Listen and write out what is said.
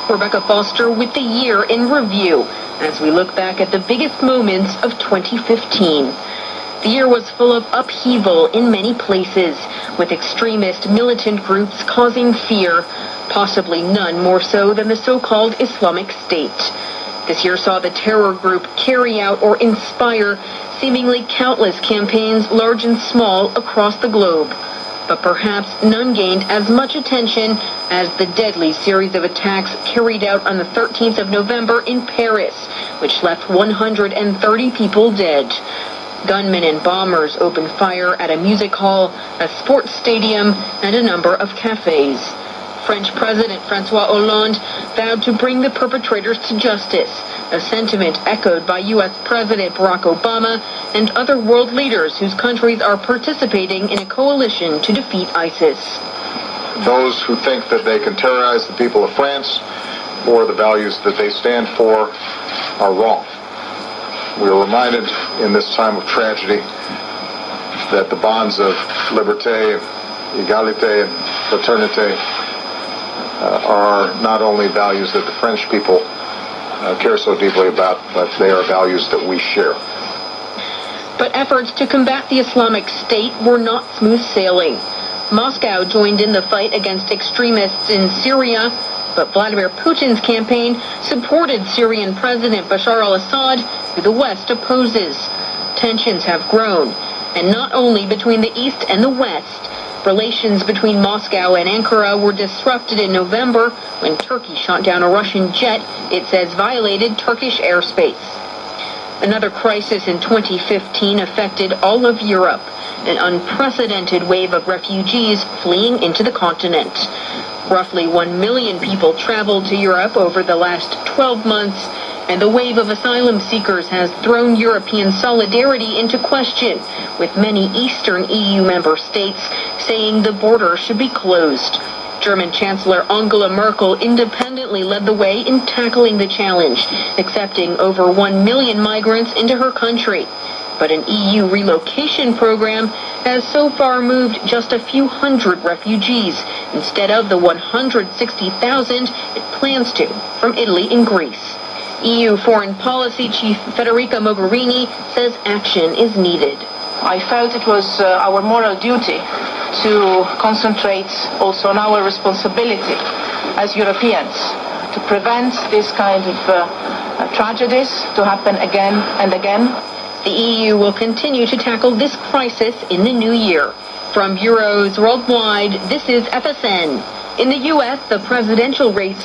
Rebecca Foster with the year in review as we look back at the biggest moments of 2015. The year was full of upheaval in many places, with extremist militant groups causing fear, possibly none more so than the so-called Islamic State. This year saw the terror group carry out or inspire seemingly countless campaigns, large and small, across the globe. But perhaps none gained as much attention as the deadly series of attacks carried out on the 13th of November in Paris, which left 130 people dead. Gunmen and bombers opened fire at a music hall, a sports stadium, and a number of cafes. French President François Hollande vowed to bring the perpetrators to justice, a sentiment echoed by U.S. President Barack Obama and other world leaders whose countries are participating in a coalition to defeat ISIS. Those who think that they can terrorize the people of France or the values that they stand for are wrong. We are reminded in this time of tragedy that the bonds of liberté, égalité, and fraternité are not only values that the French people care so deeply about, but they are values that we share. But efforts to combat the Islamic State were not smooth sailing. Moscow joined in the fight against extremists in Syria, but Vladimir Putin's campaign supported Syrian President Bashar al-Assad, who the West opposes. Tensions have grown, and not only between the East and the West. Relations between Moscow and Ankara were disrupted in November when Turkey shot down a Russian jet it says violated Turkish airspace. Another crisis in 2015 affected all of Europe, an unprecedented wave of refugees fleeing into the continent. Roughly 1 million people traveled to Europe over the last 12 months, and the wave of asylum seekers has thrown European solidarity into question, with many Eastern EU member states saying the border should be closed. German Chancellor Angela Merkel independently led the way in tackling the challenge, accepting over 1 million migrants into her country. But an EU relocation program has so far moved just a few hundred refugees instead of the 160,000 it plans to from Italy and Greece. EU Foreign Policy Chief Federica Mogherini says action is needed. I felt it was our moral duty to concentrate also on our responsibility as Europeans to prevent this kind of tragedies to happen again and again. The EU will continue to tackle this crisis in the new year. From bureaus worldwide, this is FSN. In the U.S., the presidential race